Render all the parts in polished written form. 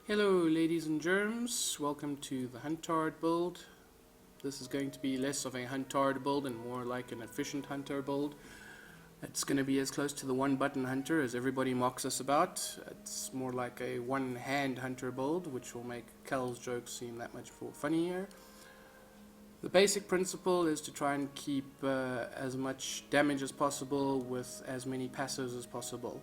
Hello ladies and germs, welcome to the Huntard build. This is going to be less of a Huntard build and more like an efficient hunter build. It's going to be as close to the one button hunter as everybody mocks us about. It's more like a one hand hunter build, which will make Cal's jokes seem that much more funnier. The basic principle is to try and keep as much damage as possible with as many passives as possible,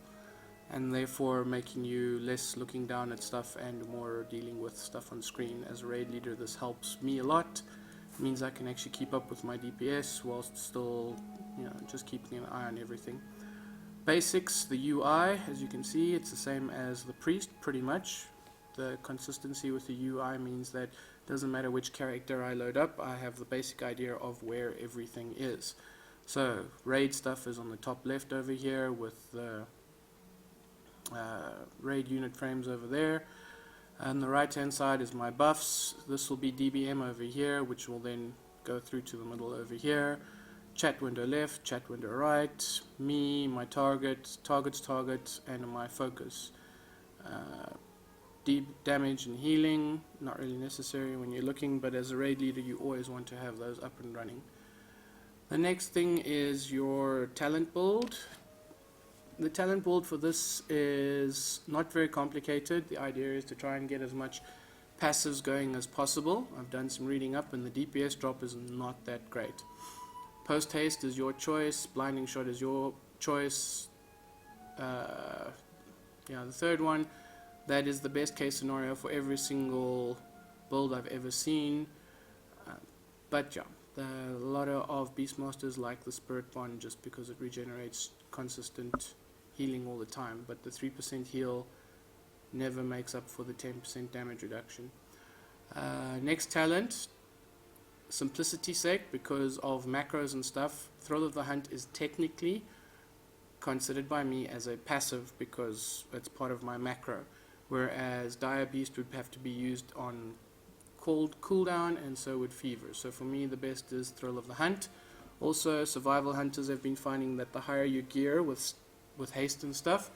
and therefore making you less looking down at stuff and more dealing with stuff on screen. As a raid leader, this helps me a lot. It means I can actually keep up with my DPS whilst still, just keeping an eye on everything. Basics, the UI, as you can see, it's the same as the priest pretty much. The consistency with the UI means that it doesn't matter which character I load up, I have the basic idea of where everything is. So raid stuff is on the top left over here with the raid unit frames over there. On the right hand side is my buffs. This will be DBM over here, which will then go through to the middle over here. Chat window left, chat window right, me, my target, target's target, and my focus. Deep damage and healing, not really necessary when you're looking, but as a raid leader you always want to have those up and running. The next thing is your talent build. The talent build for this is not very complicated. The idea is to try and get as much passives going as possible. I've done some reading up and the DPS drop is not that great. Post haste is your choice, blinding shot is your choice. The third one, that is the best case scenario for every single build I've ever seen. But a lot of Beastmasters like the Spirit Bond just because it regenerates consistent healing all the time, but the 3% heal never makes up for the 10% damage reduction. Next talent, simplicity's sake, because of macros and stuff, Thrill of the Hunt is technically considered by me as a passive because it's part of my macro, whereas Dire Beast would have to be used on cold cooldown, and so would Fever. So for me the best is Thrill of the Hunt. Also, survival hunters have been finding that the higher you gear with haste and stuff,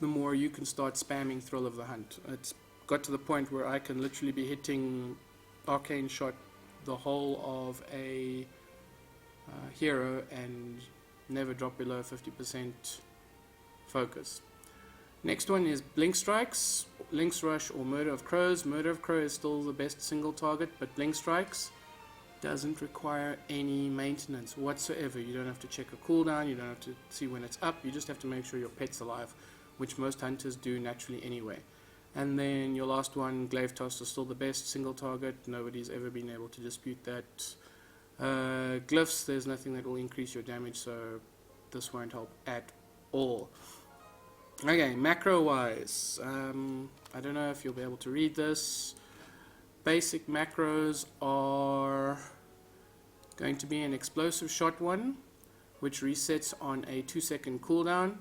the more you can start spamming Thrill of the Hunt. It's got to the point where I can literally be hitting arcane shot the whole of a hero and never drop below 50% focus. Next one is Blink Strikes, Lynx Rush, or Murder of Crows. Murder of Crow is still the best single target, but Blink Strikes doesn't require any maintenance whatsoever. You don't have to check a cooldown, you don't have to see when it's up, you just have to make sure your pet's alive, which most hunters do naturally anyway. And then your last one, Glaive Toss, is still the best single target. Nobody's ever been able to dispute that. Glyphs, there's nothing that will increase your damage, so this won't help at all. Okay, macro wise, I don't know if you'll be able to read this. Basic macros are going to be an explosive shot one, which resets on a 2-second cooldown.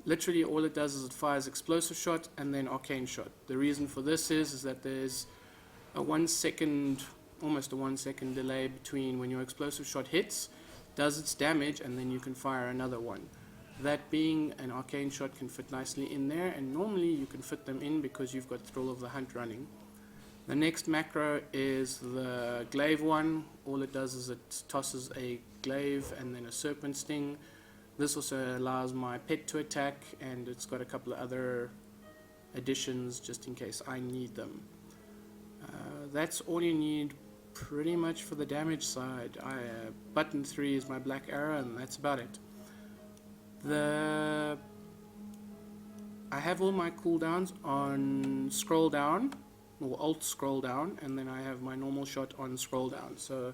Literally all it does is it fires explosive shot and then arcane shot. The reason for this is that there's a 1 second, almost a 1 second delay between when your explosive shot hits, does its damage, and then you can fire another one. That being, an arcane shot can fit nicely in there, and normally you can fit them in because you've got Thrill of the Hunt running. The next macro is the glaive one. All it does is it tosses a glaive and then a serpent sting. This also allows my pet to attack, and it's got a couple of other additions just in case I need them. That's all you need pretty much for the damage side. Button 3 is my black arrow, and that's about it. I have all my cooldowns on scroll down, or alt scroll down, and then I have my normal shot on scroll down. So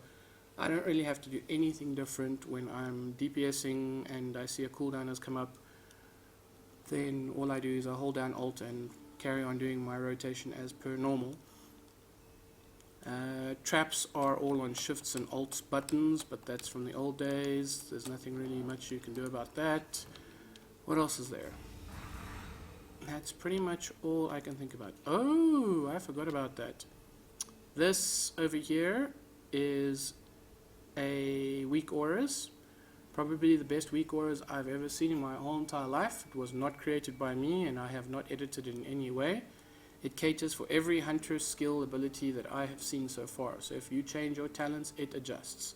I don't really have to do anything different when I'm DPSing and I see a cooldown has come up. Then all I do is I hold down alt and carry on doing my rotation as per normal. Traps are all on shifts and alt buttons, but that's from the old days. There's nothing really much you can do about that. What else is there? That's pretty much all I can think about. Oh, I forgot about that. This over here is a weak auras. Probably the best weak auras I've ever seen in my whole entire life. It was not created by me, and I have not edited it in any way. It caters for every hunter skill ability that I have seen so far. So if you change your talents, it adjusts.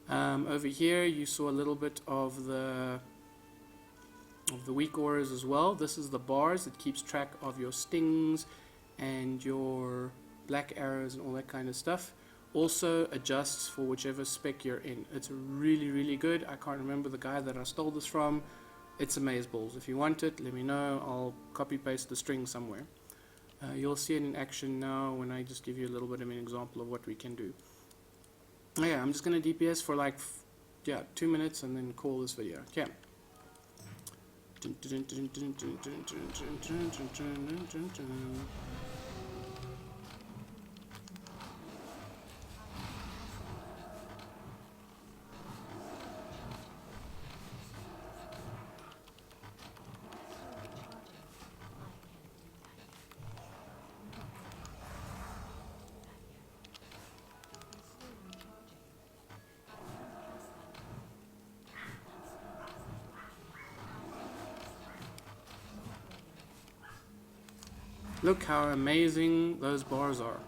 Over here you saw a little bit of the weak auras as well. This is the bars. It keeps track of your stings and your black arrows and all that kind of stuff. Also adjusts for whichever spec you're in. It's really good. I can't remember the guy that I stole this from. It's amazeballs. If you want it, let me know. I'll copy paste the string somewhere. You'll see it in action now when I just give you a little bit of an example of what we can do. Yeah, I'm just going to DPS for like 2 minutes and then call this video. Okay. Look how amazing those bars are.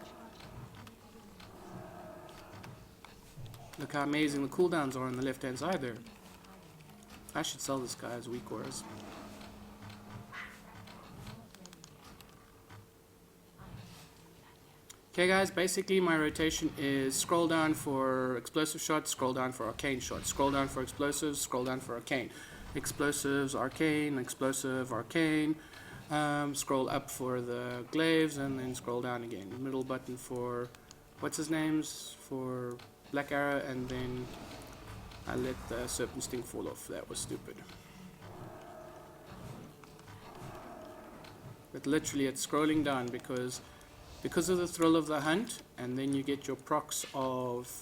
Look how amazing the cooldowns are on the left hand side there. I should sell this guy as weak auras. Okay guys, basically my rotation is scroll down for explosive shots, scroll down for arcane shots, scroll down for explosives, scroll down for arcane. Explosives, arcane, explosive, arcane. Scroll up for the glaives and then scroll down again. Middle button for what's his name's for black arrow, and then I let the serpent sting fall off. That was stupid. But literally it's scrolling down because of the thrill of the hunt, and then you get your procs of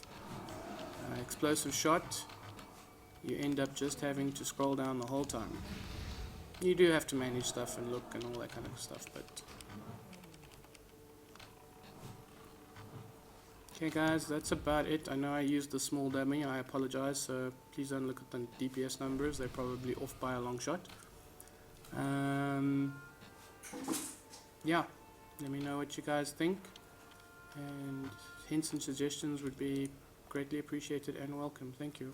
explosive shot. You end up just having to scroll down the whole time. You do have to manage stuff and look and all that kind of stuff, but okay guys, that's about it. I know I used the small dummy, I apologize, so please don't look at the DPS numbers, they're probably off by a long shot. Yeah, let me know what you guys think, and hints and suggestions would be greatly appreciated and welcome. Thank you.